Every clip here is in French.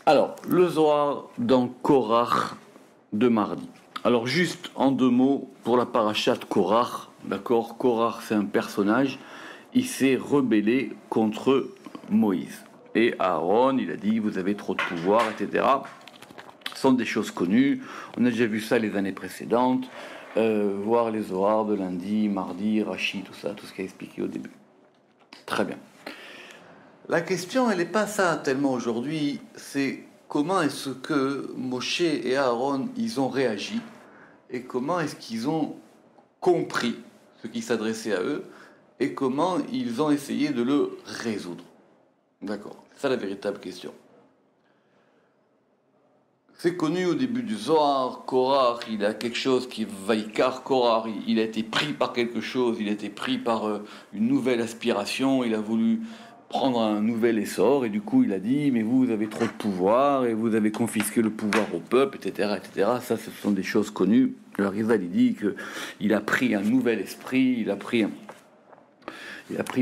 Alors, le Zohar dans Korach de mardi. Alors, juste en 2 mots pour la parasha de Korach, d'accord? Korach, c'est un personnage, il s'est rebellé contre Moïse. Et Aaron, il a dit, vous avez trop de pouvoir, etc. Ce sont des choses connues, on a déjà vu ça les années précédentes, voir les Zohar de lundi, mardi, Rashi, tout ça, tout ce qui a expliqué au début. Très bien. La question, elle n'est pas ça tellement aujourd'hui, c'est comment est-ce que Moshe et Aaron, ils ont réagi et comment est-ce qu'ils ont compris ce qui s'adressait à eux et comment ils ont essayé de le résoudre. D'accord, c'est ça la véritable question. C'est connu au début du Zohar, Korach, il a quelque chose qui Vaikar Korach, il a été pris par quelque chose, il a été pris par une nouvelle aspiration, il a voulu prendre un nouvel essor, et du coup il a dit, mais vous avez trop de pouvoir, et vous avez confisqué le pouvoir au peuple, etc., etc. Ça, ce sont des choses connues. Le Rizal, il dit qu'il a pris un nouvel esprit, il a pris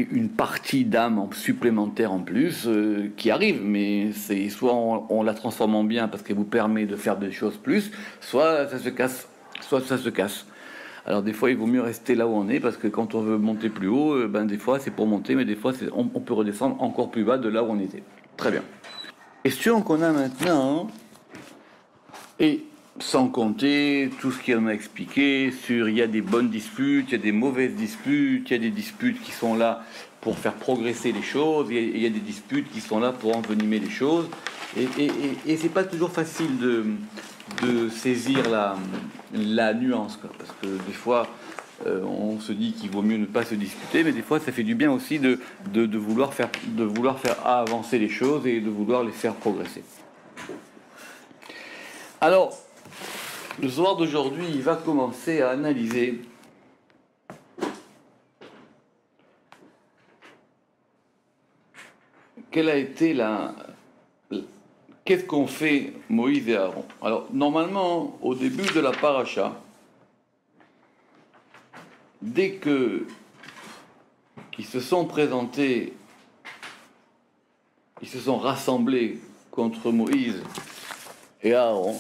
une partie d'âme supplémentaire en plus, qui arrive, mais c'est soit on la transforme en bien parce qu'elle vous permet de faire des choses plus, soit ça se casse. Alors des fois, il vaut mieux rester là où on est, parce que quand on veut monter plus haut, des fois c'est pour monter, mais des fois on peut redescendre encore plus bas de là où on était. Très bien. Question qu'on a maintenant, et sans compter tout ce qu'on a expliqué sur il y a des bonnes disputes, il y a des mauvaises disputes, il y a des disputes qui sont là pour faire progresser les choses, il y a des disputes qui sont là pour envenimer les choses, et c'est pas toujours facile de saisir la nuance, quoi, parce que des fois on se dit qu'il vaut mieux ne pas se disputer, mais des fois ça fait du bien aussi de vouloir faire avancer les choses et de vouloir les faire progresser. Alors, le soir d'aujourd'hui, il va commencer à analyser quelle a été qu'est-ce qu'ont fait Moïse et Aaron. Alors, normalement, au début de la paracha, dès qu'ils se sont présentés, ils se sont rassemblés contre Moïse et Aaron,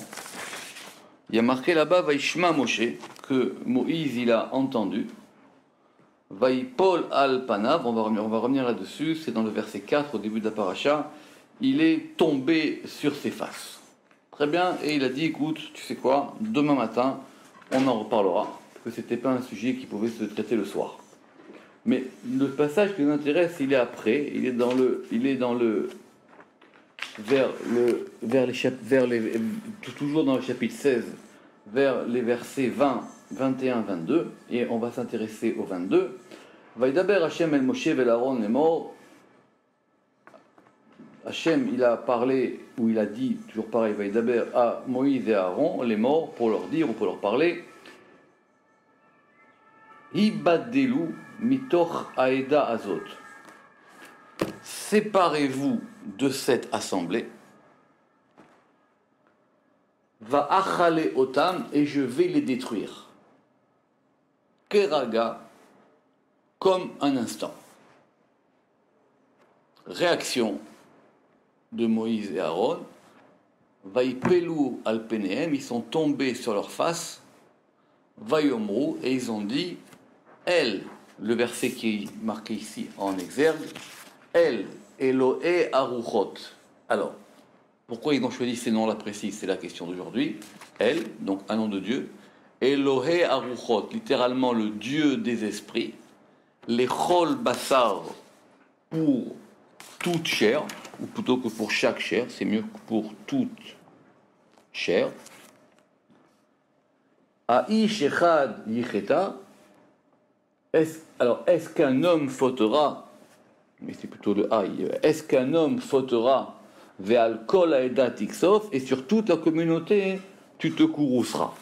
il y a marqué là-bas Vaishma Moshe, que Moïse il a entendu. Vaipol al panav, on va revenir là-dessus, c'est dans le verset 4 au début de la paracha, il est tombé sur ses faces. Très bien, et il a dit, écoute, tu sais quoi, demain matin, on en reparlera, parce que c'était pas un sujet qui pouvait se traiter le soir. Mais le passage qui nous intéresse, il est après, toujours dans le chapitre 16, vers les versets 20, 21, 22, et on va s'intéresser au 22. Vaidaber Hashem el Moshe vel Aaron lemor. Hashem, il a parlé, ou il a dit, toujours pareil, Vaidaber à Moïse et à Aaron, les morts, pour leur dire, ou pour leur parler, Hibadelu mitoch aeda azot. Séparez-vous de cette assemblée. Va achale otam, et je vais les détruire. Keraga, comme un instant. Réaction de Moïse et Aaron. Vaipelu al penehem, ils sont tombés sur leur face. Vayomru, et ils ont dit, elle, le verset qui est marqué ici en exergue, elle, Elohe Aruchot. Alors, pourquoi ils ont choisi ces noms-là précis? C'est la question d'aujourd'hui. Elle, donc un nom de Dieu. Elohe Aruchot, littéralement le Dieu des esprits. Les Chol Bassar, pour toute chair, ou plutôt que pour chaque chair, c'est mieux que pour toute chair. Aish Echad Yicheta. Est-ce qu'un homme fautera, mais c'est plutôt le aïe, est-ce qu'un homme fautera ve'al kol ha'eda tiksof, et sur toute la communauté tu te courrouceras.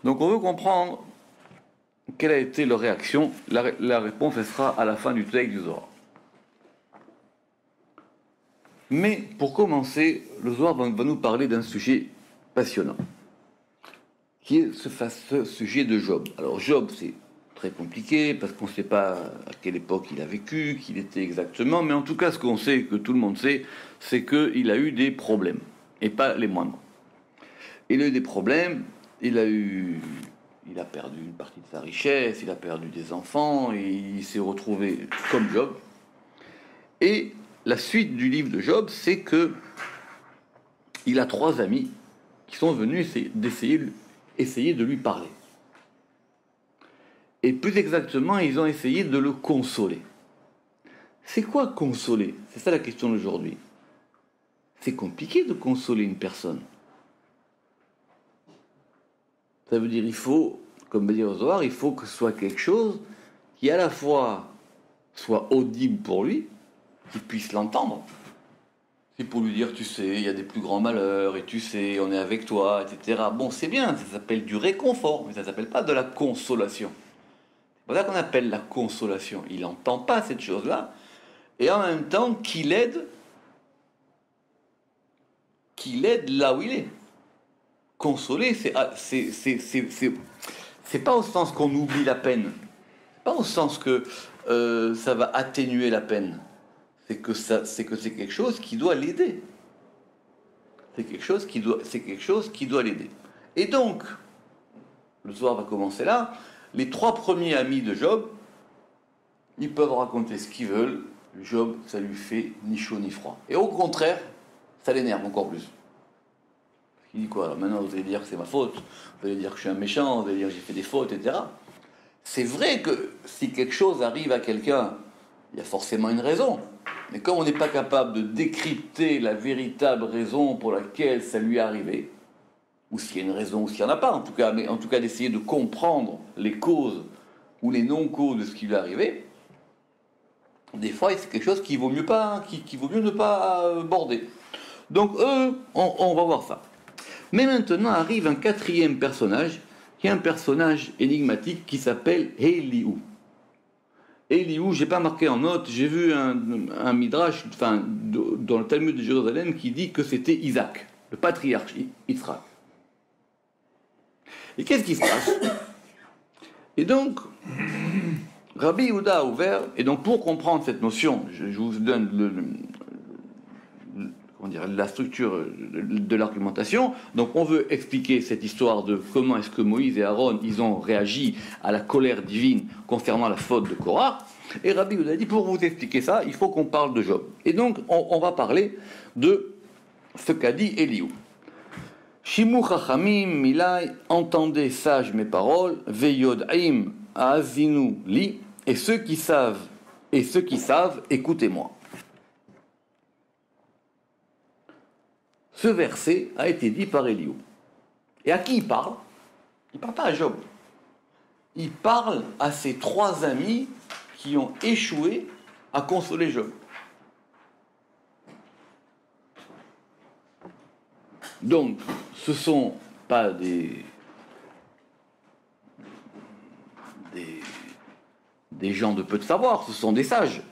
Donc on veut comprendre quelle a été leur réaction. La réponse elle sera à la fin du texte du Zohar. Mais pour commencer, le Zohar va nous parler d'un sujet passionnant, qui est ce sujet de Job. Alors Job, très compliqué, parce qu'on ne sait pas à quelle époque il a vécu, qu'il était exactement, mais en tout cas, ce qu'on sait, que tout le monde sait, c'est qu'il a eu des problèmes, et pas les moindres. Il a eu des problèmes, il a perdu une partie de sa richesse, il a perdu des enfants, et il s'est retrouvé comme Job. Et la suite du livre de Job, c'est que il a 3 amis qui sont venus essayer de lui parler. Et plus exactement, ils ont essayé de le consoler. C'est quoi consoler? C'est ça la question d'aujourd'hui. C'est compliqué de consoler une personne. Ça veut dire il faut, comme dit au Zohar, il faut que ce soit quelque chose qui à la fois soit audible pour lui, qu'il puisse l'entendre. C'est pour lui dire, tu sais, il y a des plus grands malheurs, et tu sais, on est avec toi, etc. Bon, c'est bien, ça s'appelle du réconfort, mais ça ne s'appelle pas de la consolation. C'est pour ça qu'on appelle la consolation. Il n'entend pas cette chose-là, et en même temps qu'il aide là où il est. Consoler, c'est pas au sens qu'on oublie la peine, c'est pas au sens que ça va atténuer la peine. C'est que c'est quelque chose qui doit l'aider. C'est quelque chose qui doit l'aider. Et donc, le soir va commencer là. Les 3 premiers amis de Job, ils peuvent raconter ce qu'ils veulent. Job, ça lui fait ni chaud ni froid. Et au contraire, ça l'énerve encore plus. Il dit quoi? Alors maintenant, vous allez dire que c'est ma faute. Vous allez dire que je suis un méchant. Vous allez dire que j'ai fait des fautes, etc. C'est vrai que si quelque chose arrive à quelqu'un, il y a forcément une raison. Mais comme on n'est pas capable de décrypter la véritable raison pour laquelle ça lui est arrivé, ou s'il y a une raison ou s'il n'y en a pas, en tout cas, mais en tout cas d'essayer de comprendre les causes ou les non-causes de ce qui lui est arrivé, des fois c'est quelque chose qu'il vaut mieux ne pas border. Donc on va voir ça. Mais maintenant arrive un 4e personnage, qui est un personnage énigmatique qui s'appelle Elihu. Elihu, j'ai pas marqué en note, j'ai vu un midrash, dans le Talmud de Jérusalem, qui dit que c'était Isaac, le patriarche Israël. Et qu'est-ce qui se passe? Et donc, Rabbi Yehuda a ouvert, et donc pour comprendre cette notion, je vous donne la structure de l'argumentation. Donc on veut expliquer cette histoire de comment est-ce que Moïse et Aaron, ils ont réagi à la colère divine concernant la faute de Korah. Et Rabbi Yehuda a dit, pour vous expliquer ça, il faut qu'on parle de Job. Et donc on va parler de ce qu'a dit Elihu. Shimu chachamim milai, entendez sages mes paroles, veyod'im azinu li, et ceux qui savent, écoutez-moi. Ce verset a été dit par Elihu. Et à qui il parle? Il ne parle pas à Job. Il parle à ses 3 amis qui ont échoué à consoler Job. Donc, ce ne sont pas des gens de peu de savoir, ce sont des sages.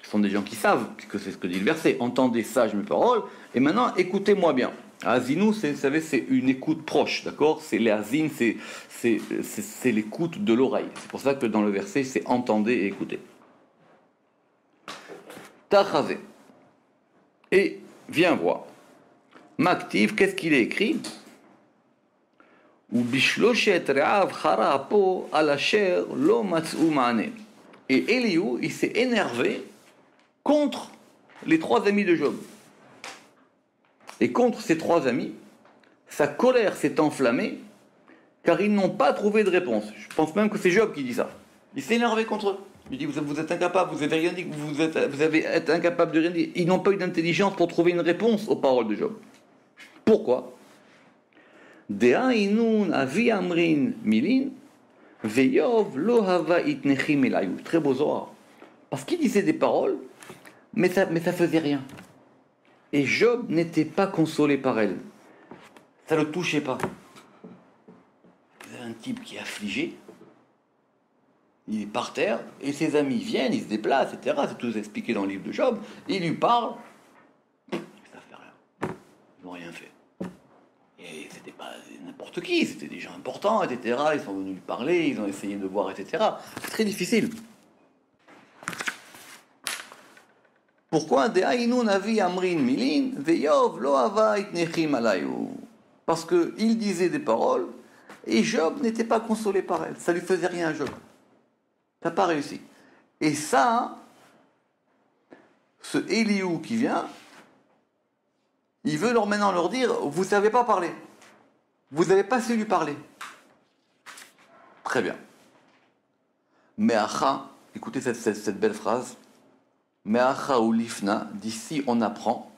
Ce sont des gens qui savent, puisque c'est ce que dit le verset. Entendez sages mes paroles, et maintenant écoutez-moi bien. Azinu, vous savez, c'est une écoute proche, d'accord? C'est les azin, c'est l'écoute de l'oreille. C'est pour ça que dans le verset, c'est entendez et écoutez. Tachazé. Et viens voir. Maktiv, qu'est-ce qu'il est écrit? Ou bishloshet re'av charapo alasher lo matz'u ma'ane. Et Elihu, il s'est énervé contre les 3 amis de Job. Et contre ces 3 amis, sa colère s'est enflammée car ils n'ont pas trouvé de réponse. Je pense même que c'est Job qui dit ça. Il s'est énervé contre eux. Il dit, vous êtes incapables, vous avez rien dit, vous avez été incapables de rien dire. Ils n'ont pas eu d'intelligence pour trouver une réponse aux paroles de Job. Pourquoi? De'ainun avi amrin milin ve'yov lo hava itnechim elayu. Très beau Zohar. Parce qu'il disait des paroles, mais ça faisait rien. Et Job n'était pas consolé par elle. Ça ne le touchait pas. Vous avez un type qui est affligé, il est par terre, et ses amis viennent, ils se déplacent, etc. C'est tout expliqué dans le livre de Job. Il lui parle, ça ne fait rien. Ils n'ont rien fait. Et c'est c'était pas n'importe qui, c'était des gens importants, etc. Ils sont venus lui parler, ils ont essayé de voir, etc. C'est très difficile. Pourquoi parce qu'il disait des paroles et Job n'était pas consolé par elle. Ça lui faisait rien à Job. Ça n'a pas réussi. Et ça, ce Eliou qui vient, il veut maintenant leur dire, vous ne savez pas parler. Vous n'avez pas su lui parler. Très bien. Me'acha, écoutez cette belle phrase. Me'acha ou lifna, d'ici on apprend.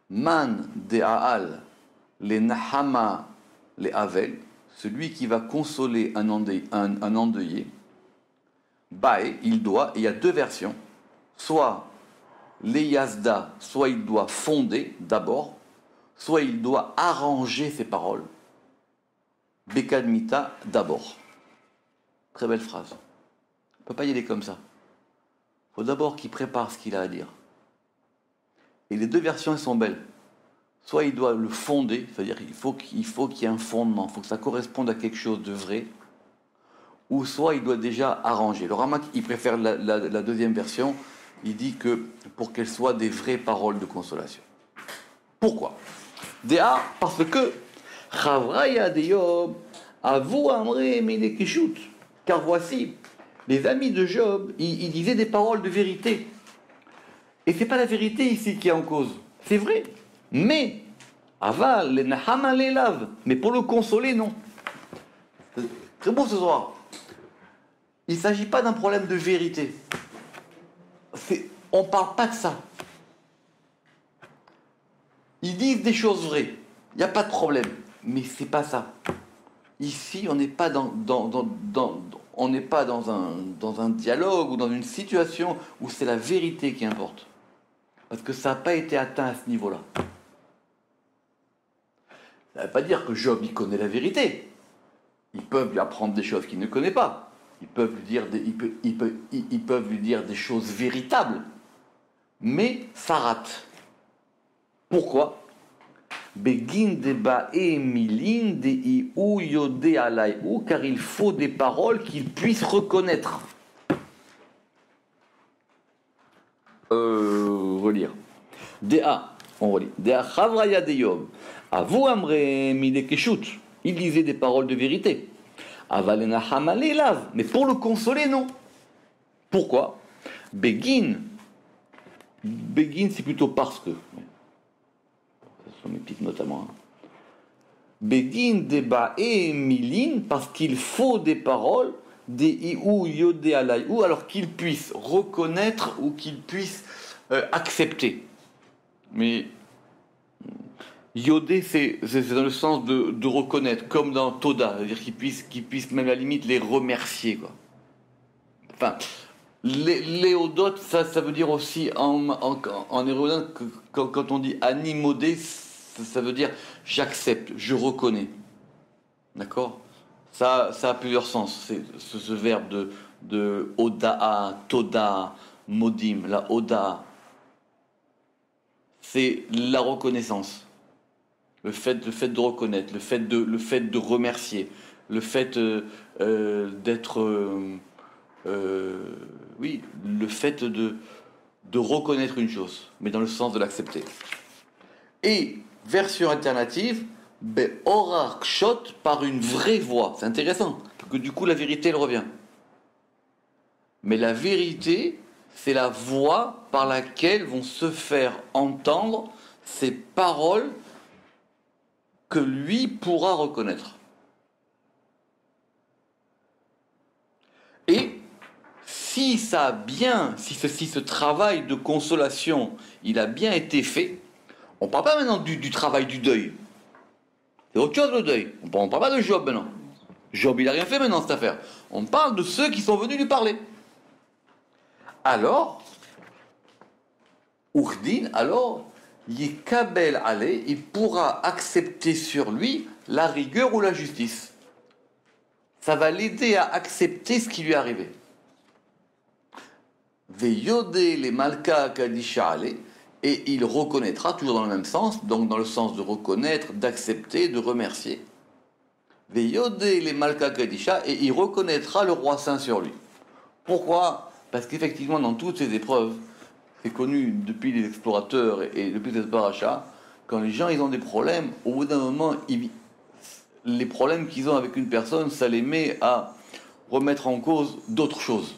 Man de'aal les nahama les avel, celui qui va consoler un endeuillé. Bae, il doit, et il y a deux versions. Soit les yazda, soit il doit fonder d'abord, soit il doit arranger ses paroles. Bekadmita d'abord. Très belle phrase. On ne peut pas y aller comme ça. Il faut d'abord qu'il prépare ce qu'il a à dire. Et les deux versions, elles sont belles. Soit il doit le fonder, c'est-à-dire qu'il faut qu'il y ait un fondement, il faut que ça corresponde à quelque chose de vrai, ou soit il doit déjà arranger. Le Ramak, il préfère la deuxième version, il dit que pour qu'elles soient des vraies paroles de consolation. Pourquoi? Parce que Chavraya de Job, Avu Amre Melekeshut. Car voici, les amis de Job, ils disaient des paroles de vérité. Et c'est pas la vérité ici qui est en cause. C'est vrai. Mais, Aval, les Nahama les lave. Mais pour le consoler, non. C'est très beau ce soir. Il ne s'agit pas d'un problème de vérité. On ne parle pas de ça. Ils disent des choses vraies. Il n'y a pas de problème. Mais c'est pas ça. Ici, on n'est pas on n'est pas dans un dialogue ou dans une situation où c'est la vérité qui importe. Parce que ça n'a pas été atteint à ce niveau-là. Ça ne veut pas dire que Job, il connaît la vérité. Ils peuvent lui apprendre des choses qu'il ne connaît pas. Ils peuvent lui dire des choses véritables. Mais ça rate. Pourquoi? Begin de bae milin de iou yode alaïou, car il faut des paroles qu'il puisse reconnaître. Relire. Dea, on relit. Dea chavraya de Job. Avu amre milekeshut. Il disait des paroles de vérité. Avalena hamale lave. Mais pour le consoler, non. Pourquoi? Begin, c'est plutôt parce que. Ce sont mes petites notes à moi. Begin deba et milin, parce qu'il faut des paroles, des iou yodé alaïou, alors qu'il puisse reconnaître ou qu'il puisse accepter. Mais yodé, c'est dans le sens de reconnaître, comme dans Toda, c'est-à-dire qu'il puisse même à la limite les remercier, quoi. Enfin. Léodote, ça veut dire aussi en héroïne, quand on dit animodé, ça veut dire j'accepte, je reconnais. D'accord? Ça a plusieurs sens. C'est ce verbe de odaa, toda, modim, la oda. C'est la reconnaissance. Le fait de reconnaître, le fait de remercier, le fait d'être. Oui, le fait de reconnaître une chose, mais dans le sens de l'accepter. Et, version alternative, Be'orar kshot, par une vraie voix. C'est intéressant, parce que du coup la vérité elle revient. Mais la vérité, c'est la voix par laquelle vont se faire entendre ces paroles que lui pourra reconnaître. Et si ce travail de consolation, il a bien été fait, on ne parle pas maintenant du travail du deuil. C'est autre chose le deuil. On ne parle pas de Job maintenant. Job, il n'a rien fait maintenant cette affaire. On parle de ceux qui sont venus lui parler. Alors, Ukhdin, Yekabel Ale, il pourra accepter sur lui la rigueur ou la justice. Ça va l'aider à accepter ce qui lui est arrivé. Veyode les malka kadisha ale, Et il reconnaîtra, toujours dans le même sens, donc dans le sens de reconnaître, d'accepter, de remercier. Veyode les Malka Kadisha, et il reconnaîtra le roi saint sur lui. Pourquoi? Parce qu'effectivement, dans toutes ces épreuves, c'est connu depuis les explorateurs et depuis les parachas, quand les gens ils ont des problèmes, au bout d'un moment, les problèmes qu'ils ont avec une personne, ça les met à remettre en cause d'autres choses.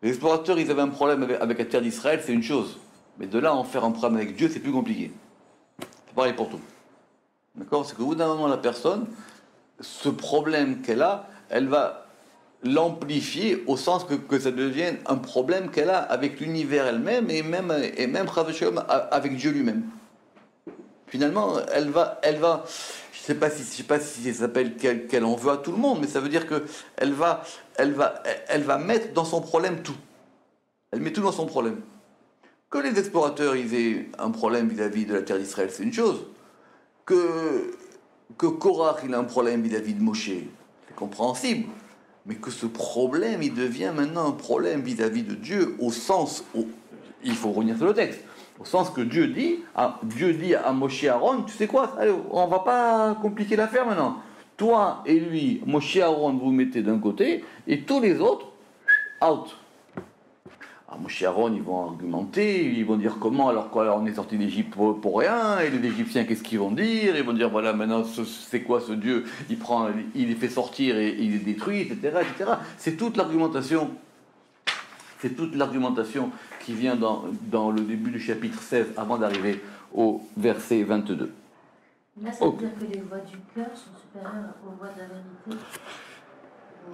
Les explorateurs, ils avaient un problème avec la terre d'Israël, c'est une chose. Mais de là à en faire un problème avec Dieu, c'est plus compliqué. C'est pareil pour tout. D'accord? C'est qu'au bout d'un moment, la personne, ce problème qu'elle a, elle va l'amplifier au sens que ça devienne un problème qu'elle a avec l'univers elle-même et même avec Dieu lui-même. Finalement, elle va je sais pas si ça s'appelle qu'elle en veut à tout le monde, mais ça veut dire que elle va mettre dans son problème tout. Elle met tout dans son problème. Que les explorateurs ils aient un problème vis-à-vis de la terre d'Israël, c'est une chose. Que Korach il a un problème vis-à-vis de Moshe, c'est compréhensible. Mais que ce problème, il devient maintenant un problème vis-à-vis de Dieu, au sens où, il faut revenir sur le texte, au sens que Dieu dit à Moshe et Aaron, tu sais quoi, allez, on va pas compliquer l'affaire maintenant. Toi et lui, Moshe et Aaron, vous mettez d'un côté, et tous les autres, out. Alors Moshe et Aaron, ils vont argumenter, ils vont dire comment, alors quoi, on est sorti d'Égypte pour rien, et les Égyptiens, qu'est-ce qu'ils vont dire? Ils vont dire, voilà, maintenant, c'est quoi ce Dieu? Il les fait sortir et il les détruit, etc., etc. C'est toute l'argumentation qui vient dans le début du chapitre 16, avant d'arriver au verset 22. Là, ça veut dire que les voies du cœur sont supérieures aux voies de la vérité?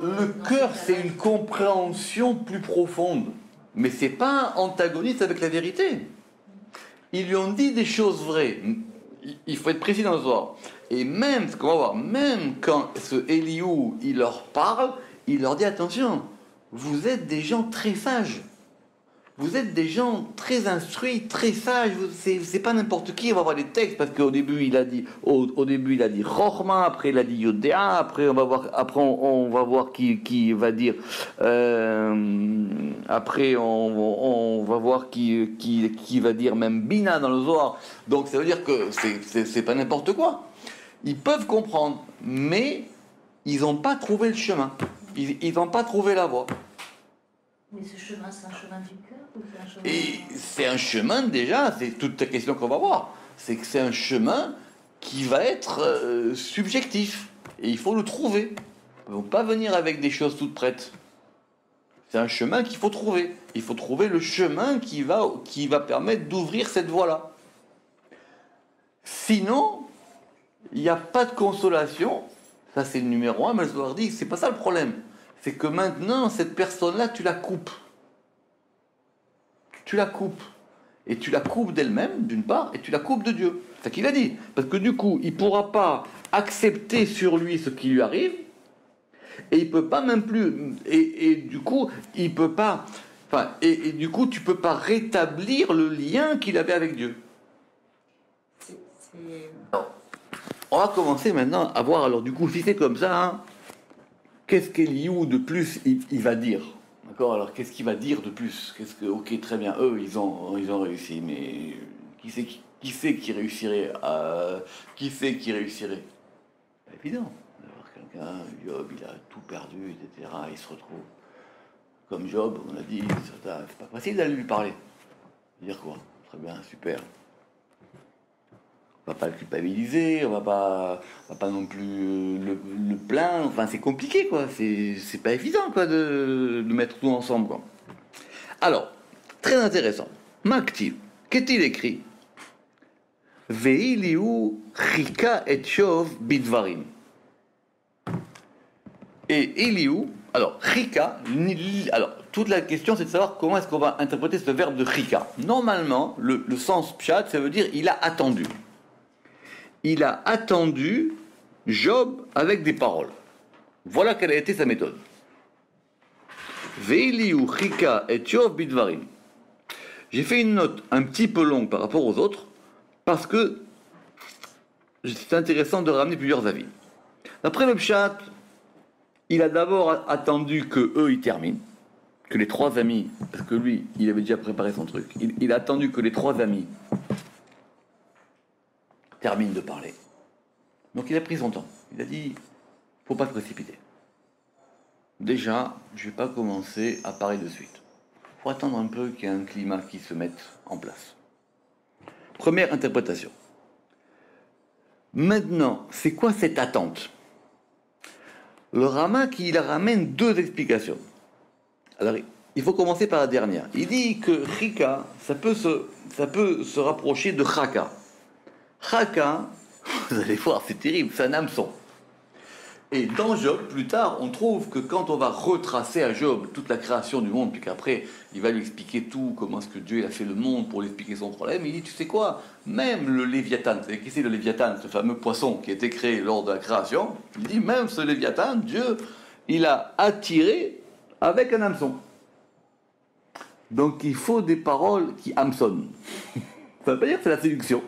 Le cœur, c'est une compréhension plus profonde. Mais c'est pas antagoniste avec la vérité. Ils lui ont dit des choses vraies. Il faut être précis dans le soir. Et même, ce qu'on va voir, même quand ce Eliou, il leur parle, il leur dit attention, vous êtes des gens très sages. Vous êtes des gens très instruits, très sages. C'est pas n'importe qui. On va voir les textes parce qu'au début il a dit, Chochma, après il a dit Yodéa, après on va voir qui va dire. Après on va voir qui va dire même Bina dans le Zohar. Donc ça veut dire que c'est pas n'importe quoi. Ils peuvent comprendre, mais ils n'ont pas trouvé le chemin. Ils n'ont pas trouvé la voie. Mais ce chemin, c'est un chemin du cœur ou c'est un chemin... Et c'est un chemin déjà, c'est toute la question qu'on va voir. C'est que c'est un chemin qui va être subjectif. Et il faut le trouver. Ils ne vont pas venir avec des choses toutes prêtes. C'est un chemin qu'il faut trouver. Il faut trouver le chemin qui va permettre d'ouvrir cette voie-là. Sinon, il n'y a pas de consolation. Ça, c'est le numéro 1, mais je leur dis, c'est pas ça le problème. C'est que maintenant, cette personne-là, tu la coupes. Tu la coupes. Et tu la coupes d'elle-même, d'une part, et tu la coupes de Dieu. C'est ça qu'il a dit. Parce que du coup, il ne pourra pas accepter sur lui ce qui lui arrive, et il ne peut pas même plus... Et du coup, il ne peut pas... Enfin, et du coup, tu ne peux pas rétablir le lien qu'il avait avec Dieu. Alors, on va commencer maintenant à voir, alors du coup, si c'est comme ça... Hein, qu'est-ce qu'Eliou de plus il va dire? D'accord? Alors qu'est-ce qu'il va dire de plus? Ok, très bien, eux ils ont réussi, mais qui c'est qui réussirait qui c'est qui réussirait? C'est évident d'avoir quelqu'un, Job, il a tout perdu, etc. Il se retrouve comme Job, on a dit, c'est pas facile d'aller lui parler. Dire quoi? Très bien, super. On va pas le culpabiliser, on va pas non plus le plaindre. Enfin, c'est compliqué, quoi. C'est pas évident, quoi, de mettre tout ensemble, quoi. Alors, très intéressant. Maktiv, qu'est-il écrit? Veiliu chika et shov bidvarim. Et Eliou, alors chika, alors toute la question c'est de savoir comment est-ce qu'on va interpréter ce verbe de chika. Normalement, le sens pshat, ça veut dire il a attendu. Il a attendu Job avec des paroles. Voilà quelle a été sa méthode. Veiliu chika et Job bidvarim. J'ai fait une note un petit peu longue par rapport aux autres, parce que c'est intéressant de ramener plusieurs avis. D'après le pshat, il a d'abord attendu que eux ils terminent, que les trois amis, parce que lui, il avait déjà préparé son truc, il a attendu que les trois amis terminent de parler. Donc il a pris son temps. Il a dit, faut pas se précipiter. Déjà, je vais pas commencer à parler de suite. Faut attendre un peu qu'il y ait un climat qui se mette en place. Première interprétation. Maintenant, c'est quoi cette attente? Le Ramak, il ramène deux explications. Alors, il faut commencer par la dernière. Il dit que Chika, ça peut se rapprocher de Chaka. Chaka, vous allez voir, c'est terrible, c'est un hameçon. Et dans Job, plus tard, on trouve que quand on va retracer à Job toute la création du monde, puis qu'après, il va lui expliquer tout, comment est-ce que Dieu a fait le monde pour lui expliquer son problème, il dit, tu sais quoi, même le Léviathan, vous savez qui c'est le Léviathan, ce fameux poisson qui a été créé lors de la création, il dit, même ce Léviathan, Dieu, il a attiré avec un hameçon. Donc il faut des paroles qui hameçonnent. Ça ne veut pas dire que c'est la séduction,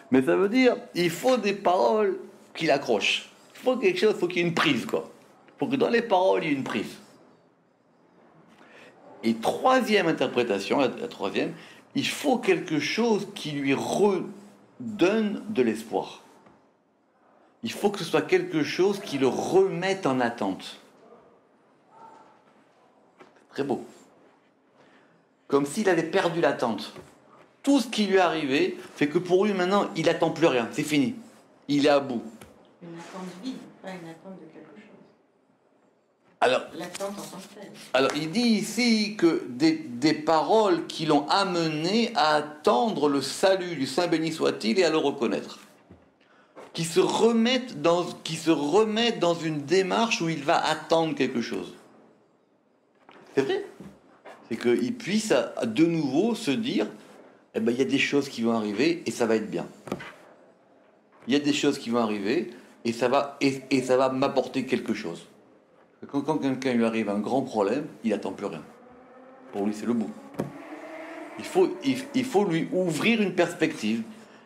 mais ça veut dire, il faut des paroles qui l'accrochent. Il faut quelque chose, il faut qu'il y ait une prise, quoi. Il faut que dans les paroles, il y ait une prise. Et troisième interprétation, la troisième, il faut quelque chose qui lui redonne de l'espoir. Il faut que ce soit quelque chose qui le remette en attente. Très beau. Comme s'il avait perdu l'attente. Tout ce qui lui est arrivé fait que pour lui, maintenant, il n'attend plus rien. C'est fini. Il est à bout. Une attente vide, pas une attente de quelque chose. Alors, l'attente en tant que telle. Alors, il dit ici que des paroles qui l'ont amené à attendre le salut du Saint béni soit-il et à le reconnaître. Qui se remettent dans une démarche où il va attendre quelque chose. C'est vrai. C'est qu'il puisse de nouveau se dire, eh ben, il y a des choses qui vont arriver et ça va être bien. Il y a des choses qui vont arriver et ça va m'apporter quelque chose. Quand quelqu'un lui arrive un grand problème, il n'attend plus rien. Pour lui, c'est le bout. Il faut lui ouvrir une perspective.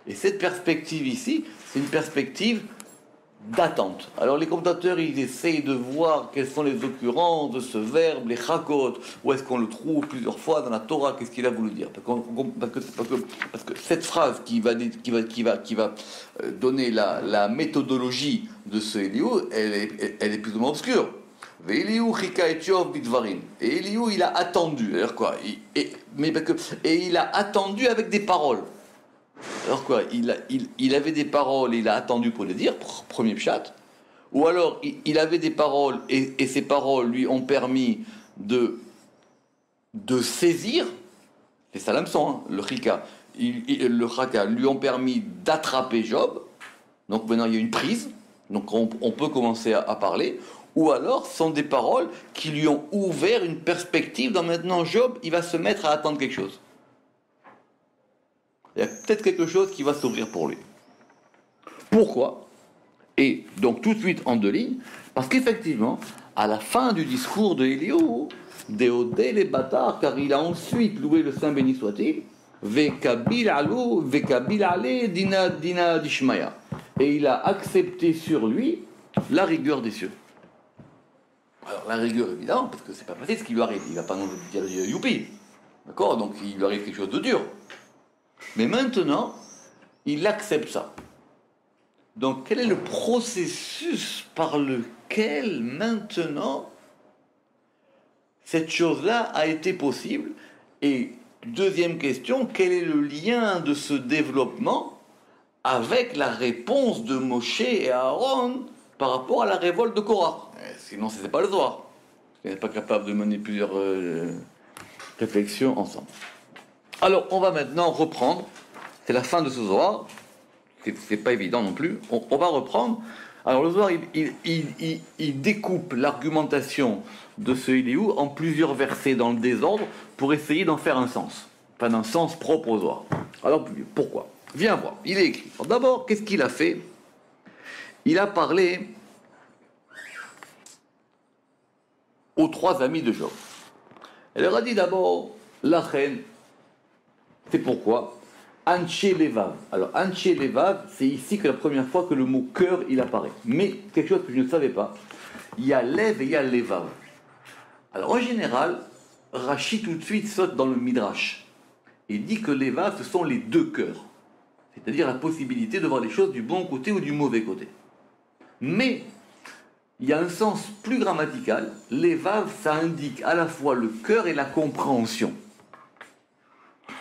Et cette perspective ici, c'est une perspective d'attente. Alors les commentateurs, ils essayent de voir quelles sont les occurrences de ce verbe, les chakot, où est-ce qu'on le trouve plusieurs fois dans la Torah, qu'est-ce qu'il a voulu dire. Parce que cette phrase qui va donner la méthodologie de ce Eliou, elle est plus ou moins obscure. Et Eliou, il a attendu. Alors quoi? Et il a attendu avec des paroles. Alors quoi? Il avait des paroles et il a attendu pour les dire, premier pshat. Ou alors il avait des paroles et ces paroles lui ont permis de saisir, c'est ça l'hameçon, hein, le chika, le chaka lui ont permis d'attraper Job. Donc maintenant il y a une prise, donc on peut commencer à parler. Ou alors, ce sont des paroles qui lui ont ouvert une perspective dans maintenant Job, il va se mettre à attendre quelque chose. Il y a peut-être quelque chose qui va s'ouvrir pour lui. Pourquoi? Et donc tout de suite en deux lignes, parce qu'effectivement, à la fin du discours de Eliou, Déodé les bâtards, car il a ensuite loué le Saint béni soit-il, Vekabil alou, Vekabil ale, dina dishmaya. Et il a accepté sur lui la rigueur des cieux. Alors la rigueur, évidemment, parce que c'est pas facile ce qui lui arrive. Il ne va pas nous dire youpi. D'accord? Donc il lui arrive quelque chose de dur. Mais maintenant, il accepte ça. Donc quel est le processus par lequel maintenant cette chose-là a été possible? Et deuxième question, quel est le lien de ce développement avec la réponse de Moshe et Aaron par rapport à la révolte de Korah? Sinon, ce n'est pas le Zohar. On n'est pas capable de mener plusieurs réflexions ensemble. Alors, on va maintenant reprendre. C'est la fin de ce Zohar. C'est pas évident non plus. On va reprendre. Alors, le Zohar, il découpe l'argumentation de ce Eliou en plusieurs versets dans le désordre pour essayer d'en faire un sens. Enfin, d'un sens propre au Zohar. Alors, pourquoi? Viens voir. Il est écrit. Alors, d'abord, qu'est-ce qu'il a fait? Il a parlé aux trois amis de Job. Elle leur a dit d'abord, la reine, c'est pourquoi Anche Levav. Alors, Anche Levav, c'est ici que la première fois que le mot cœur, il apparaît. Mais, quelque chose que je ne savais pas, il y a Lev et il y a Levav. Alors, en général, Rashi tout de suite saute dans le Midrash et dit que les vaves, ce sont les deux cœurs. C'est-à-dire la possibilité de voir les choses du bon côté ou du mauvais côté. Mais, il y a un sens plus grammatical. Les vaves, ça indique à la fois le cœur et la compréhension.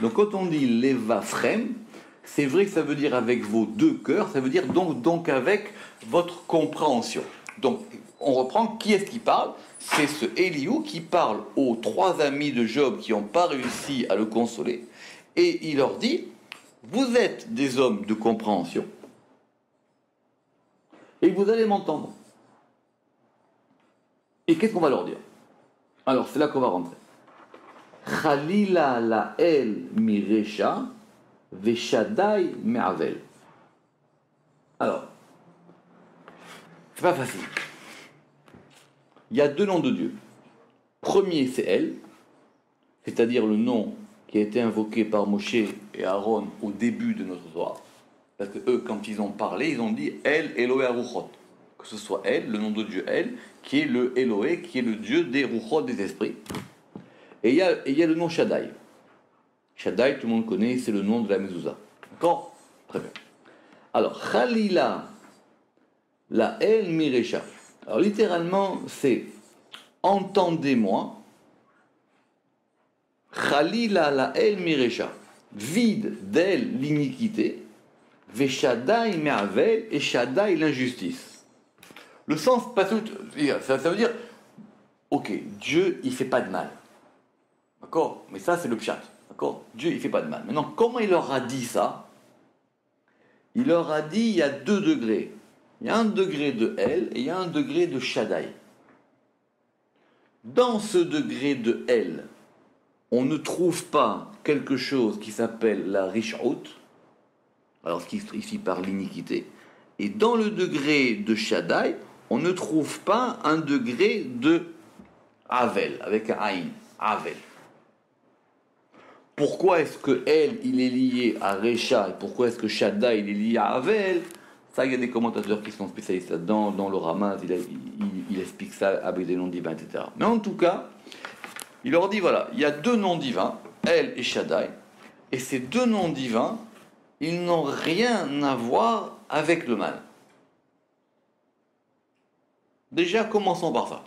Donc quand on dit les vafrem, c'est vrai que ça veut dire avec vos deux cœurs, ça veut dire donc avec votre compréhension. Donc, on reprend, qui est-ce qui parle? C'est ce Eliou qui parle aux trois amis de Job qui n'ont pas réussi à le consoler. Et il leur dit, vous êtes des hommes de compréhension. Et vous allez m'entendre. Et qu'est-ce qu'on va leur dire? Alors, c'est là qu'on va rentrer. Khalila la el mirecha, veshadai me'avel. Alors, c'est pas facile. Il y a deux noms de Dieu. Premier, c'est El, c'est-à-dire le nom qui a été invoqué par Moshe et Aaron au début de notre Zohar. Parce que eux, quand ils ont parlé, ils ont dit El, Eloé, Ruchot. Que ce soit El, le nom de Dieu El, qui est le Eloé, qui est le Dieu des Ruchot, des esprits. Et il y a le nom Shaddai. Shaddai, tout le monde connaît, c'est le nom de la Mezouza. D'accord? Très bien. Alors, Khalila, la El Mirecha. Alors, littéralement, c'est entendez-moi. Khalila, la El Mirecha. Vide d'elle l'iniquité. Veshadai me'avel et Shaddai l'injustice. Le sens, ça veut dire, ok, Dieu, il fait pas de mal. D'accord? Mais ça, c'est le pshat. D'accord? Dieu, il fait pas de mal. Maintenant, comment il leur a dit ça? Il leur a dit, il y a deux degrés. Il y a un degré de El et il y a un degré de Shaddai. Dans ce degré de El, on ne trouve pas quelque chose qui s'appelle la Rish'ut, alors ce qui est ici par l'iniquité. Et dans le degré de Shaddai, on ne trouve pas un degré de Avel, avec un Aïn, Avel. Pourquoi est-ce que El, il est lié à Recha, et pourquoi est-ce que Shaddai, il est lié à Avel? Ça, il y a des commentateurs qui sont spécialistes là-dedans, dans le Ramaz, il explique ça avec des noms divins, etc. Mais en tout cas, il leur dit, voilà, il y a deux noms divins, El et Shaddai, et ces deux noms divins, ils n'ont rien à voir avec le mal. Déjà, commençons par ça.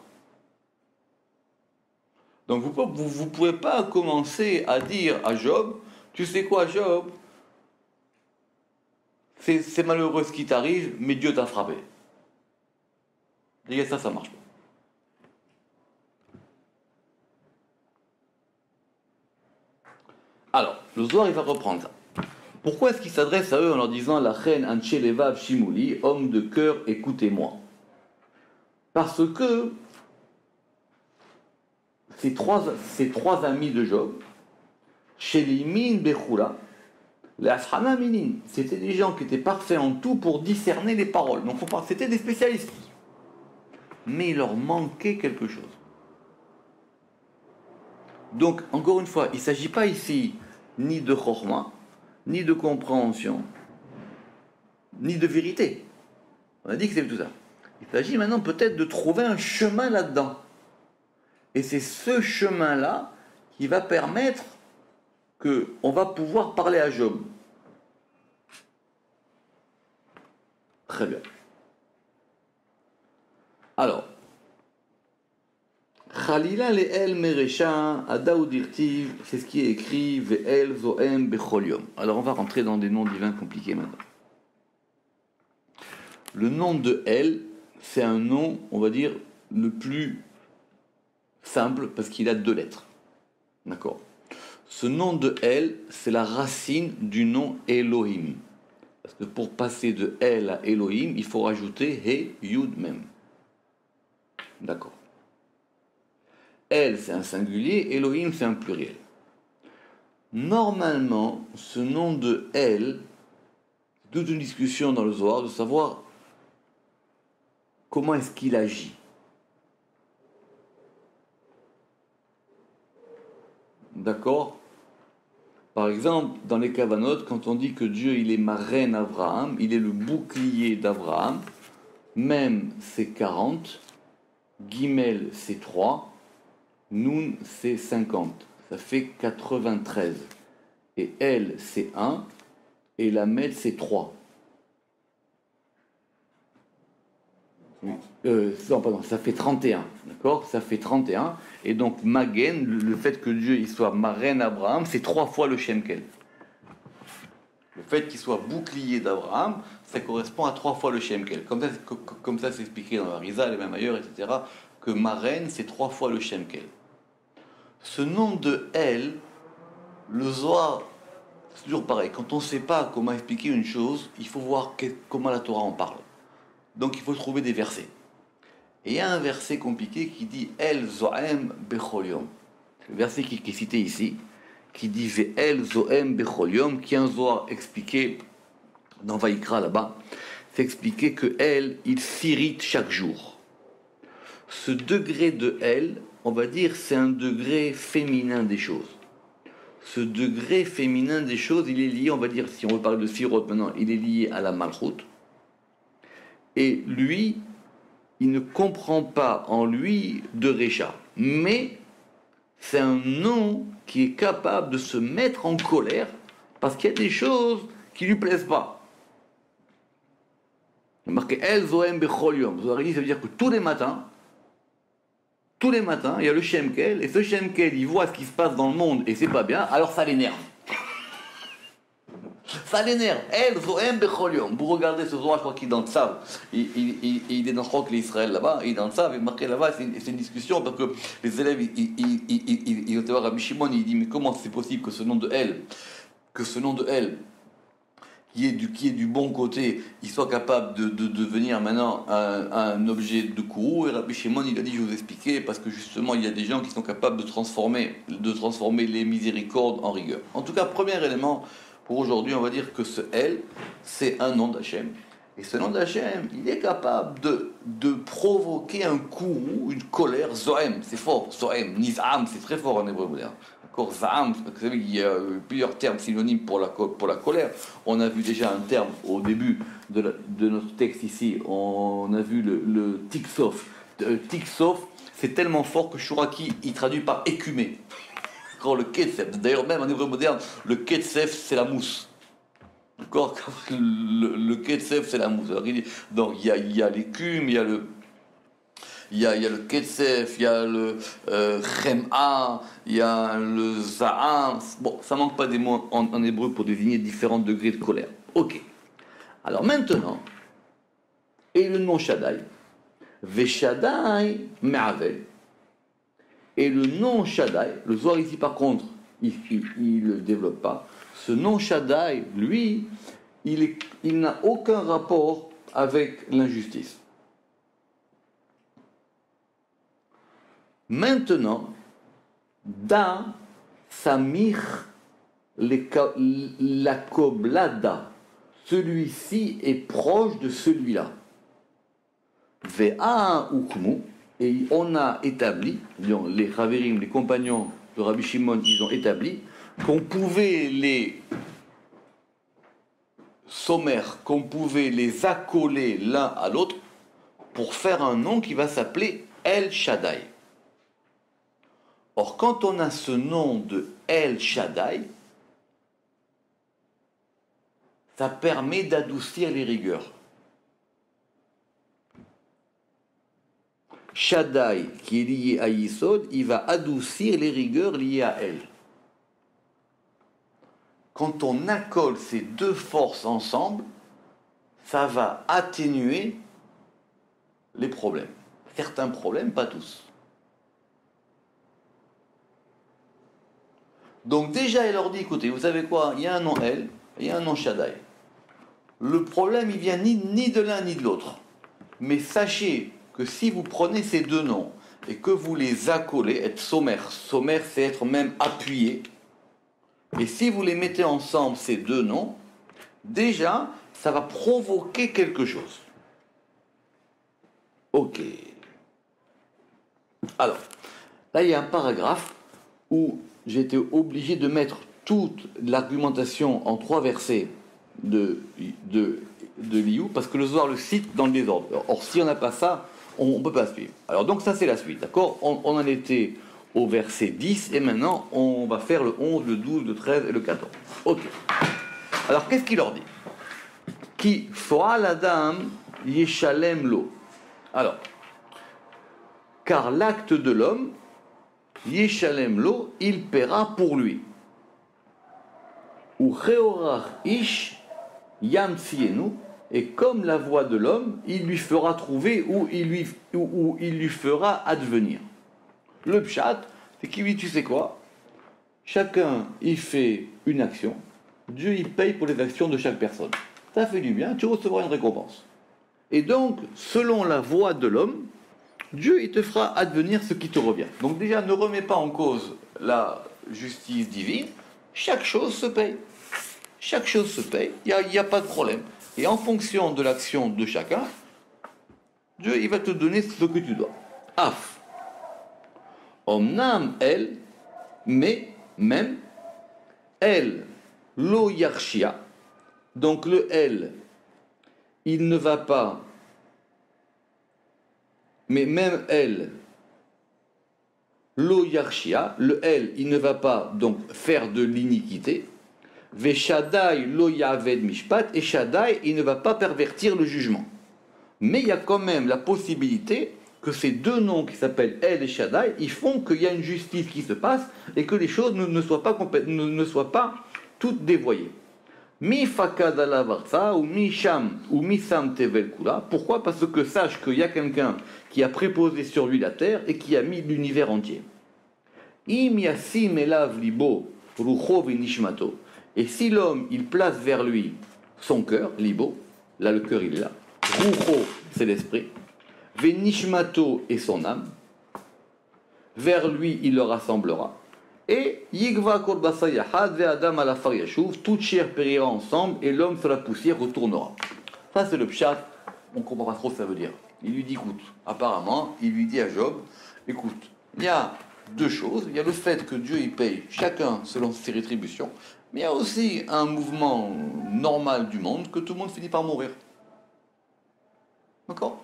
Donc vous ne pouvez pas commencer à dire à Job, tu sais quoi Job, c'est malheureux ce qui t'arrive, mais Dieu t'a frappé. Et ça marche pas. Alors, le Zohar, il va reprendre ça. Pourquoi est-ce qu'il s'adresse à eux en leur disant la reine Anche Levav Shimouli, homme de cœur, écoutez-moi? Parce que ces trois amis de Job, Shelimin Bechula, les Ashana Minin, c'était des gens qui étaient parfaits en tout pour discerner les paroles. Donc c'était des spécialistes. Mais il leur manquait quelque chose. Donc, encore une fois, il ne s'agit pas ici ni de chorma, ni de compréhension, ni de vérité. On a dit que c'est tout ça. Il s'agit maintenant peut-être de trouver un chemin là-dedans. Et c'est ce chemin-là qui va permettre qu'on va pouvoir parler à Job. Très bien. Alors, Khalila le el merecha adaudirtiv, c'est ce qui est écrit ve'el zoem bechol yom. Alors on va rentrer dans des noms divins compliqués maintenant. Le nom de El, c'est un nom, on va dire, le plus simple parce qu'il a deux lettres. D'accord? Ce nom de El, c'est la racine du nom Elohim. Parce que pour passer de El à Elohim, il faut rajouter He, Yud, Mem. D'accord. El, c'est un singulier, Elohim, c'est un pluriel. Normalement, ce nom de El, c'est toute une discussion dans le Zohar de savoir comment est-ce qu'il agit. D'accord? Par exemple, dans les Kavanot, quand on dit que Dieu, il est ma reine Abraham, il est le bouclier d'Abraham, même c'est 40, Gimel c'est 3, Nun, c'est 50. Ça fait 93. Et El, c'est 1. Et la Med, c'est 3. Non, pardon, ça fait 31. D'accord? Ça fait 31. Et donc, Magen, le fait que Dieu il soit Maren Abraham, c'est 3 fois le Shemkel. Le fait qu'il soit bouclier d'Abraham, ça correspond à 3 fois le Shemkel. Comme ça c'est expliqué dans la Rizal et même ailleurs, etc. Que Maren, c'est 3 fois le Shemkel. Ce nom de El, le Zohar, c'est toujours pareil. Quand on ne sait pas comment expliquer une chose, il faut voir comment la Torah en parle. Donc il faut trouver des versets. Et il y a un verset compliqué qui dit El Zohem Bechol Yom. Le verset qui est cité ici, qui dit El Zohem Bechol Yom, qui est un Zohar expliqué dans Vaïkra là-bas. C'est expliqué que El, il s'irrite chaque jour. Ce degré de El, on va dire, c'est un degré féminin des choses. Ce degré féminin des choses, il est lié, on va dire, si on veut parler de Sirot maintenant, il est lié à la Malchut. Et lui, il ne comprend pas en lui de Récha. Mais c'est un nom qui est capable de se mettre en colère parce qu'il y a des choses qui ne lui plaisent pas. Il y a marqué El Zohem Bechol Yom. Ça veut dire que tous les matins, il y a le Shemkel, et ce Shemkel, il voit ce qui se passe dans le monde et c'est pas bien, alors ça l'énerve. Ça l'énerve. El Zohem Bechol Yom. Vous regardez ce Zohar, je crois qu'il est dans le Tzav. Il est dans Chok l'Israël là-bas, il est dans le Tzav, et marqué là-bas, c'est une discussion parce que les élèves, ils ont été voir Rabbi Shimon, il dit mais comment c'est possible que ce nom de El, qui est du bon côté, il soit capable de devenir maintenant un objet de courroux. Et Rabbi Shimon, il a dit, je vais vous expliquer, parce que justement, il y a des gens qui sont capables de transformer les miséricordes en rigueur. En tout cas, premier élément, pour aujourd'hui, on va dire que ce El, c'est un nom d'Hachem. Et ce nom d'Hachem, il est capable de provoquer un courroux, une colère, Zohem, c'est fort, Zohem, Nizam, c'est très fort en hébreu moderne. Zaham, vous savez qu'il y a plusieurs termes synonymes pour la colère. On a vu déjà un terme au début de notre texte ici, on a vu le tiksof. Tiksof, c'est tellement fort que Shuraki, il traduit par écumer. Le ketsef, d'ailleurs même en hébreu moderne, le ketsef c'est la mousse. D'accord? Le ketsef c'est la mousse. Alors, donc il y a l'écume, il y a le ketsef, il y a le chem'a, il y a le za'am. Bon, ça manque pas des mots en hébreu pour désigner différents degrés de colère. Ok. Alors maintenant, et le nom Shaddai, Veshaddai Me'avel. Et le nom Shaddai, le Zohar ici par contre, il ne le développe pas. Ce nom Shaddai, lui, il n'a aucun rapport avec l'injustice. Maintenant, Da Samir la Koblada, celui-ci est proche de celui-là. Ve'a Ukmu, et on a établi, les Chaverim, les compagnons de Rabbi Shimon, ils ont établi qu'on pouvait les sommaire, qu'on pouvait les accoler l'un à l'autre pour faire un nom qui va s'appeler El Shaddai. Or, quand on a ce nom de El Shaddai, ça permet d'adoucir les rigueurs. Shaddai, qui est lié à Yisod, il va adoucir les rigueurs liées à El. Quand on accole ces deux forces ensemble, ça va atténuer les problèmes. Certains problèmes, pas tous. Donc déjà, elle leur dit, écoutez, vous savez quoi, il y a un nom El, il y a un nom Shaddai. Le problème, il vient ni de l'un ni de l'autre. Mais sachez que si vous prenez ces deux noms et que vous les accolez, être sommaire, c'est être même appuyé, et si vous les mettez ensemble, ces deux noms, déjà, ça va provoquer quelque chose. Ok. Alors, là, il y a un paragraphe où j'ai été obligé de mettre toute l'argumentation en 3 versets de Liu, parce que le Zohar le cite dans le désordre. Or, si on n'a pas ça, on ne peut pas suivre. Alors, donc, ça, c'est la suite, d'accord ? On en était au verset 10, et maintenant on va faire le 11, le 12, le 13 et le 14. Ok. Alors qu'est-ce qu'il leur dit? Qui foal adam yeshalem lo. Alors, car l'acte de l'homme, yeshalem lo, il paiera pour lui. Ou cheorach ish yamtsienu, et comme la voix de l'homme, il lui fera trouver ou il lui fera advenir. Le pshat, c'est qu'il dit, tu sais quoi? Chacun, il fait une action. Dieu, il paye pour les actions de chaque personne. Ça fait du bien, tu recevras une récompense. Et donc, selon la voix de l'homme, Dieu, il te fera advenir ce qui te revient. Donc déjà, ne remets pas en cause la justice divine. Chaque chose se paye. Chaque chose se paye, il n'y a pas de problème. Et en fonction de l'action de chacun, Dieu, il va te donner ce que tu dois. Af. Omnam, elle, mais, même, elle, lo yarshia. Donc le elle, il ne va pas, mais même elle, lo yarshia, le elle, il ne va pas donc faire de l'iniquité. Ve Shaddai lo yaved mishpat, et Shaddai, il ne va pas pervertir le jugement. Mais il y a quand même la possibilité que ces deux noms qui s'appellent El et Shaddai, ils font qu'il y a une justice qui se passe et que les choses ne soient pas toutes dévoyées. Mi fakad alavarza ou mi sham ou mi sam tevel kula. Pourquoi? Parce que sache qu'il y a quelqu'un qui a préposé sur lui la terre et qui a mis l'univers entier. Im yasim elav libo rucho v'nishmato. Et si l'homme, il place vers lui son cœur, libo, là le cœur il est là, rucho c'est l'esprit, v'nishmato et son âme, vers lui il le rassemblera. Et Yigva kol basa yahad ve'adam alafar yashuv, toute chair périra ensemble et l'homme sur la poussière retournera. Ça c'est le pshat, on ne comprend pas trop ce que ça veut dire. Il lui dit, écoute, apparemment, il lui dit à Job, écoute, il y a deux choses, il y a le fait que Dieu il paye chacun selon ses rétributions, mais il y a aussi un mouvement normal du monde que tout le monde finit par mourir. D'accord?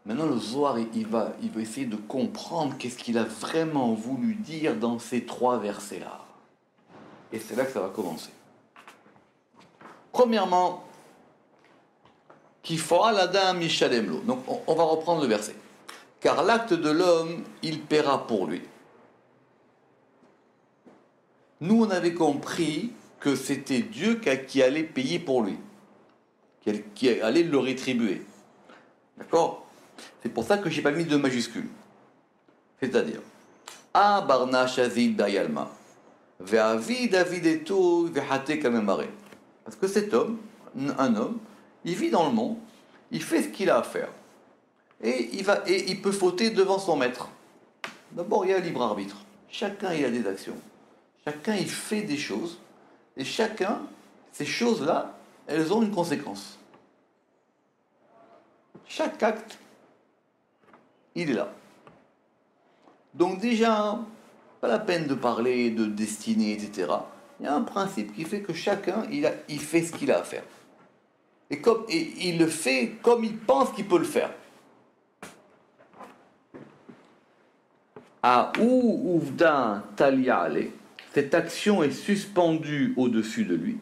Maintenant, le Zohar, il va essayer de comprendre qu'est-ce qu'il a vraiment voulu dire dans ces trois versets-là. Et c'est là que ça va commencer. Premièrement, Kifora l'Adam Yishalem lo. Donc, on va reprendre le verset. Car l'acte de l'homme, il paiera pour lui. Nous, on avait compris que c'était Dieu qui allait payer pour lui, qui allait le rétribuer. D'accord? C'est pour ça que je n'ai pas mis de majuscule. C'est-à-dire, A barna shazid dayalma, ve'avi david eto ve'hate kamemare. Parce que cet homme, un homme, il vit dans le monde, il fait ce qu'il a à faire. Et il peut fauter devant son maître. D'abord, il y a un libre arbitre. Chacun, il a des actions. Chacun, il fait des choses. Et chacun, ces choses-là, elles ont une conséquence. Chaque acte, il est là. Donc déjà, pas la peine de parler de destinée, etc. Il y a un principe qui fait que chacun, il fait ce qu'il a à faire. Et il le fait comme il pense qu'il peut le faire. A ou uvda taliale, cette action est suspendue au-dessus de lui.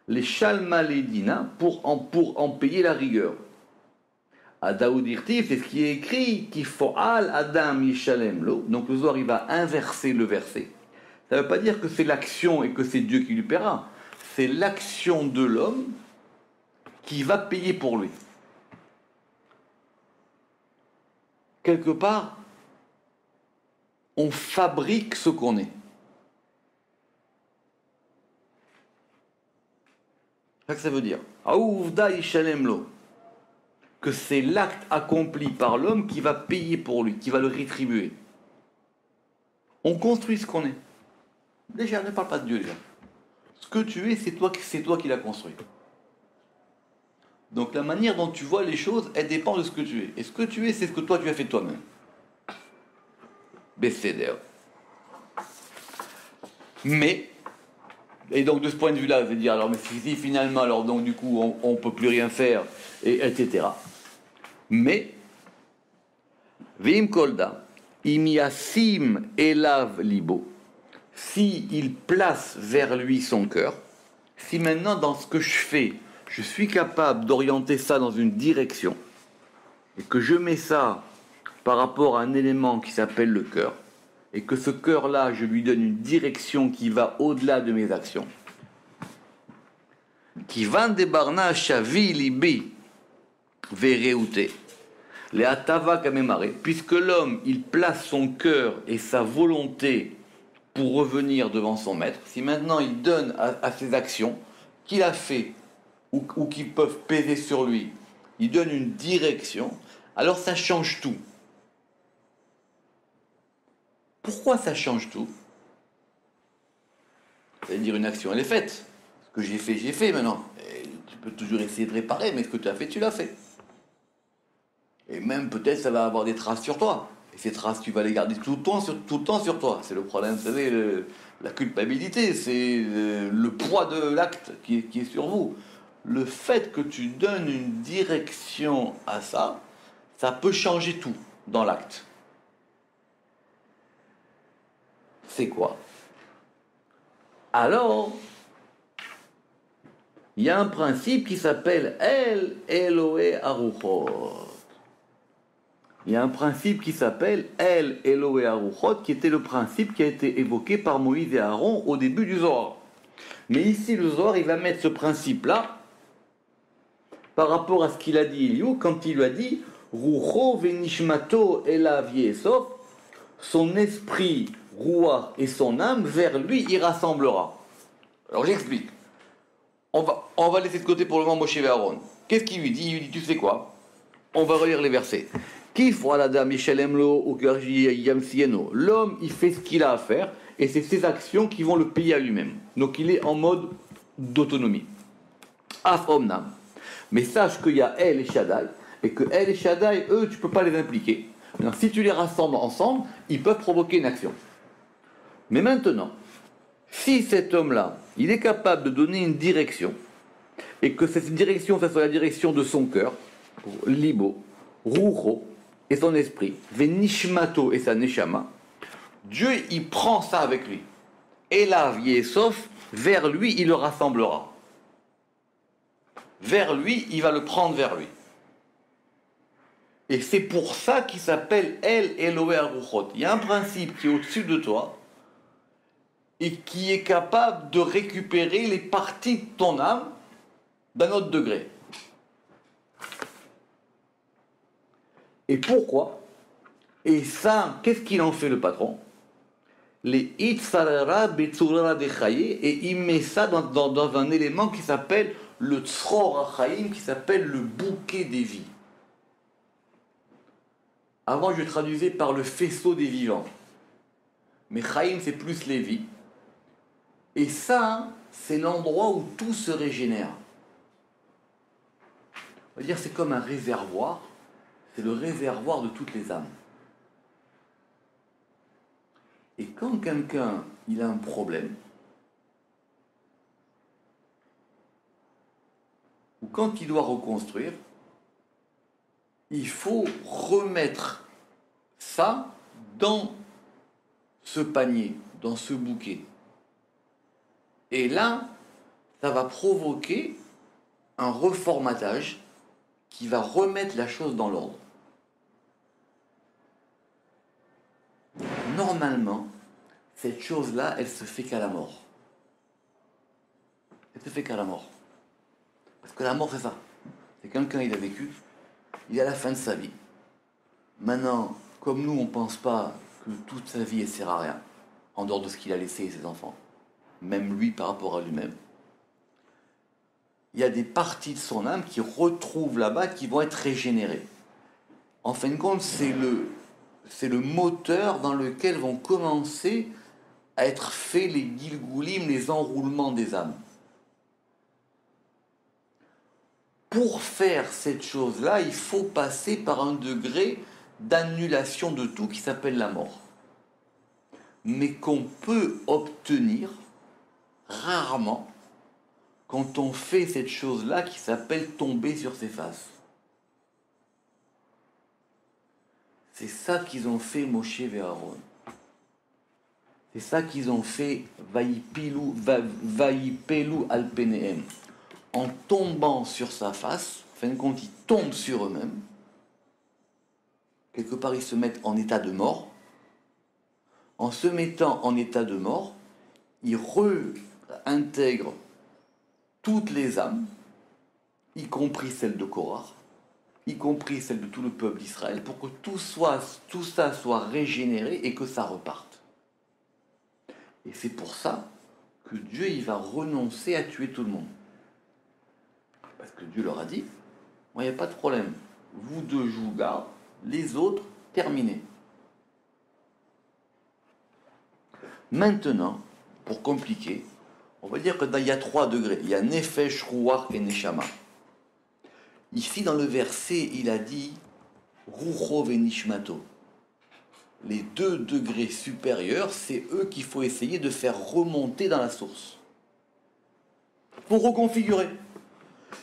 Les shalmaledina pour en payer la rigueur. À Daoud Irtif, c'est ce qui est écrit, qui fo'al adam yishalem lo. Donc le Zohar, il va inverser le verset. Ça ne veut pas dire que c'est l'action et que c'est Dieu qui lui paiera. C'est l'action de l'homme qui va payer pour lui. Quelque part, on fabrique ce qu'on est. C'est ça que ça veut dire. Aouvda yishalem lo. Que c'est l'acte accompli par l'homme qui va payer pour lui, qui va le rétribuer. On construit ce qu'on est. Déjà, ne parle pas de Dieu déjà. Ce que tu es, c'est toi qui l'as construit. Donc la manière dont tu vois les choses, elle dépend de ce que tu es. Et ce que tu es, c'est ce que toi tu as fait toi-même. Besséder. Mais, et donc de ce point de vue-là, je vais dire, alors mais si finalement, alors donc du coup, on ne peut plus rien faire, et etc. Mais, Vim Kolda, Imiasim elav libo, si il place vers lui son cœur, si maintenant dans ce que je fais, je suis capable d'orienter ça dans une direction, et que je mets ça par rapport à un élément qui s'appelle le cœur, et que ce cœur-là, je lui donne une direction qui va au-delà de mes actions, qui va debarna shavi libi vereute, les atava kamemare, puisque l'homme, il place son cœur et sa volonté pour revenir devant son maître, si maintenant il donne à ses actions qu'il a fait ou qui peuvent peser sur lui, il donne une direction, alors ça change tout. Pourquoi ça change tout? C'est-à-dire une action, elle est faite. Ce que j'ai fait maintenant. Et tu peux toujours essayer de réparer, mais ce que tu as fait, tu l'as fait. Et même peut-être ça va avoir des traces sur toi. Et ces traces, tu vas les garder tout le temps sur toi. C'est le problème, vous savez, la culpabilité, c'est le poids de l'acte qui est sur vous. Le fait que tu donnes une direction à ça, ça peut changer tout dans l'acte. C'est quoi? Alors, il y a un principe qui s'appelle El Eloé Aruchot. Il y a un principe qui s'appelle El Eloé Aruchot, qui était le principe qui a été évoqué par Moïse et Aaron au début du Zohar. Mais ici, le Zohar, il va mettre ce principe-là par rapport à ce qu'il a dit Eliou, quand il lui a dit Rucho venishmato elav yesov, son esprit, Ruach et son âme, vers lui, il rassemblera. Alors j'explique. On va laisser de côté pour le moment Moshe et Aaron. Qu'est-ce qu'il lui dit? Il lui dit, tu sais quoi? On va relire les versets. L'homme, il fait ce qu'il a à faire, et c'est ses actions qui vont le payer à lui-même. Donc il est en mode d'autonomie. Afromnam. Mais sache qu'il y a El et Shaddai, et que El et Shaddai, eux, tu ne peux pas les impliquer. Maintenant, si tu les rassembles ensemble, ils peuvent provoquer une action. Mais maintenant, si cet homme-là, il est capable de donner une direction, et que cette direction, ça soit la direction de son cœur, Libo, Rucho, et son esprit, Venishmato et sa Neshama, Dieu, il prend ça avec lui. Et là, sauf vers lui, il le rassemblera. Vers lui, il va le prendre vers lui. Et c'est pour ça qu'il s'appelle El Eloé Aruchot. Il y a un principe qui est au-dessus de toi, et qui est capable de récupérer les parties de ton âme d'un autre degré. Et pourquoi? Et ça, qu'est-ce qu'il en fait le patron? Les Itzarara Betsurara de Chaye, et il met ça dans un élément qui s'appelle le Tzror HaChaim, qui s'appelle le bouquet des vies. Avant, je traduisais par le faisceau des vivants. Mais Chaim, c'est plus les vies. Et ça, c'est l'endroit où tout se régénère. On va dire c'est comme un réservoir. C'est le réservoir de toutes les âmes. Et quand quelqu'un il a un problème, ou quand il doit reconstruire, il faut remettre ça dans ce panier, dans ce bouquet. Et là, ça va provoquer un reformatage qui va remettre la chose dans l'ordre. Normalement, cette chose-là, elle se fait qu'à la mort. Elle se fait qu'à la mort. Parce que la mort, c'est ça. C'est quelqu'un, il a vécu, il est à la fin de sa vie. Maintenant, comme nous, on ne pense pas que toute sa vie, elle ne sert à rien, en dehors de ce qu'il a laissé à ses enfants. Même lui par rapport à lui-même. Il y a des parties de son âme qui retrouvent là-bas, qui vont être régénérées. En fin de compte, c'est le moteur dans lequel vont commencer à être faits les gilgoulim, les enroulements des âmes. Pour faire cette chose-là, il faut passer par un degré d'annulation de tout qui s'appelle la mort. Mais qu'on peut obtenir rarement quand on fait cette chose-là qui s'appelle tomber sur ses faces. C'est ça qu'ils ont fait Moshe et Aaron. C'est ça qu'ils ont fait Vaïpelu al Penehem. En tombant sur sa face, en fin de compte, ils tombent sur eux-mêmes. Quelque part, ils se mettent en état de mort. En se mettant en état de mort, ils réintègrent toutes les âmes, y compris celles de Korah, y compris celles de tout le peuple d'Israël, pour que tout ça soit régénéré et que ça reparte. Et c'est pour ça que Dieu il va renoncer à tuer tout le monde. Parce que Dieu leur a dit, moi il n'y a pas de problème, vous deux je vous garde, les autres, terminez. Maintenant, pour compliquer, on va dire qu'il y a 3 degrés. Il y a Nefesh, Ruach et Neshama. Ici, dans le verset, il a dit Rucho et Nishmato. Les 2 degrés supérieurs, c'est eux qu'il faut essayer de faire remonter dans la source. Pour reconfigurer.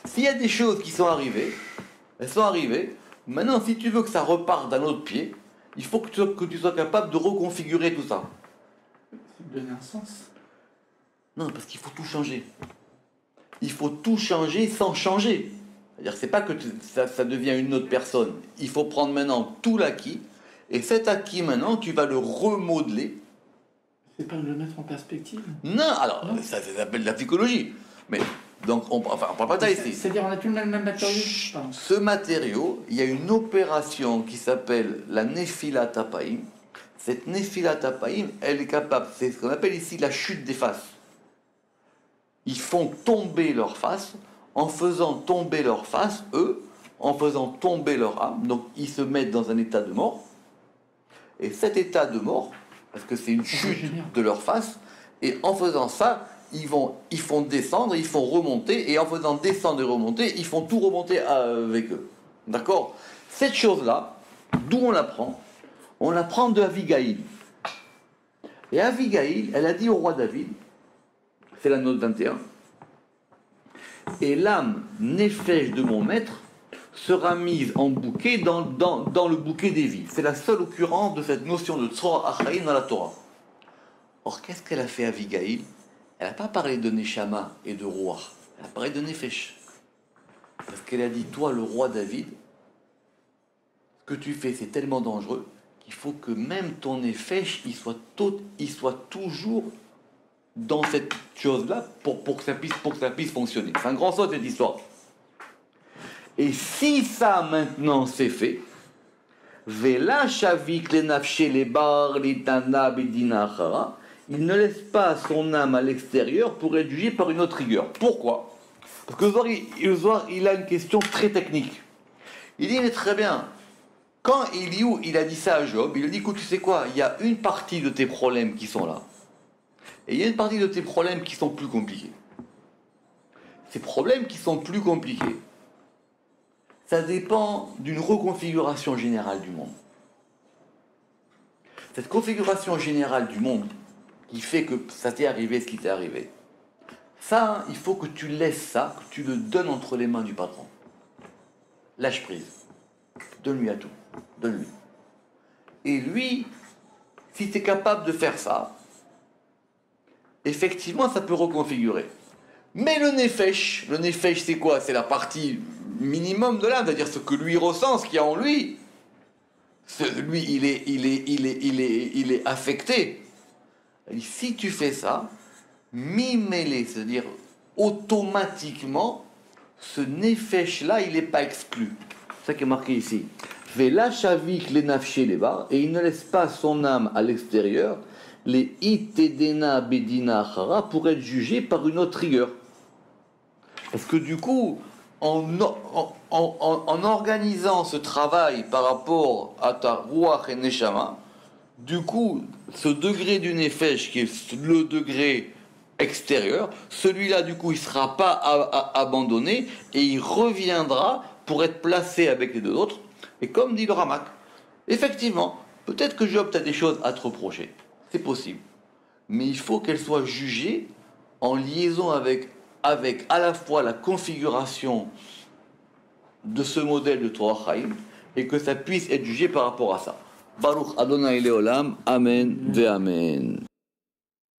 S'il y a des choses qui sont arrivées, elles sont arrivées. Maintenant, si tu veux que ça reparte d'un autre pied, il faut que tu sois capable de reconfigurer tout ça. C'est donner un sens. Non, parce qu'il faut tout changer. Il faut tout changer sans changer. C'est-à-dire que c'est pas que ça devient une autre personne. Il faut prendre maintenant tout l'acquis, et cet acquis maintenant, tu vas le remodeler. C'est pas de le mettre en perspective. Non, alors, non. Ça s'appelle la psychologie. Mais, donc, on parle pas de ça ici. C'est-à-dire, on a tout le même matériau. Ce matériau, il y a une opération qui s'appelle la Nephilat Apaim. Cette Nephilat Apaim, elle est capable, c'est ce qu'on appelle ici la chute des faces. Ils font tomber leur face, en faisant tomber leur face, eux, en faisant tomber leur âme, donc ils se mettent dans un état de mort, et cet état de mort, parce que c'est une chute de leur face, et en faisant ça, ils font descendre, ils font remonter, et en faisant descendre et remonter, ils font tout remonter avec eux. D'accord ? Cette chose-là, d'où on l'apprend ? On l'apprend de Avigaïl. Et Avigaïl, elle a dit au roi David, c'est la note 21, et l'âme Nefesh de mon maître sera mise en bouquet dans le bouquet des vies. C'est la seule occurrence de cette notion de Tzorah Achaïm dans la Torah. Or, qu'est-ce qu'elle a fait Avigaïl ? Elle n'a pas parlé de Neshama et de Ruach, elle a parlé de Nefesh. Parce qu'elle a dit, toi le roi David, ce que tu fais c'est tellement dangereux qu'il faut que même ton Nefesh, il soit toujours dans cette chose-là pour que ça puisse fonctionner. C'est un grand saut cette histoire. Et si ça maintenant c'est fait, Vela Shavik le Nafshe le Bar l'Itana Bedina Achara, il ne laisse pas son âme à l'extérieur pour être jugé par une autre rigueur. Pourquoi ? Parce que le Zohar, il a une question très technique. Il dit, mais très bien, quand Eliou, il a dit ça à Job, il a dit, écoute, tu sais quoi, il y a une partie de tes problèmes qui sont là, et il y a une partie de tes problèmes qui sont plus compliqués. Ces problèmes qui sont plus compliqués, ça dépend d'une reconfiguration générale du monde. Cette configuration générale du monde qui fait que ça t'est arrivé ce qui t'est arrivé, ça, il faut que tu laisses ça, que tu le donnes entre les mains du patron. Lâche prise. Donne-lui à tout. Donne-lui. Et lui, si tu es capable de faire ça, effectivement, ça peut reconfigurer. Mais le nefesh c'est quoi ? C'est la partie minimum de l'âme, c'est-à-dire ce que lui ressent, ce qu'il y a en lui. Lui, il est affecté. Et si tu fais ça, mimélé, c'est-à-dire automatiquement, ce nefesh-là, il n'est pas exclu. C'est ça qui est marqué ici. Vela shavik le nafshe leva, et il ne laisse pas son âme à l'extérieur, les itedena bedina achara, pour être jugé par une autre rigueur. Parce que du coup, en organisant ce travail par rapport à ta ruach et neshama, du coup, ce degré du nefesh, qui est le degré extérieur, celui-là, du coup, il ne sera pas abandonné et il reviendra pour être placé avec les deux autres. Et comme dit le Ramak, effectivement, peut-être que Job a des choses à te reprocher. C'est possible. Mais il faut qu'elles soient jugées en liaison avec à la fois la configuration de ce modèle de Torah Chaim et que ça puisse être jugé par rapport à ça. Baruch Adonai Leolam. Amen ve Amen.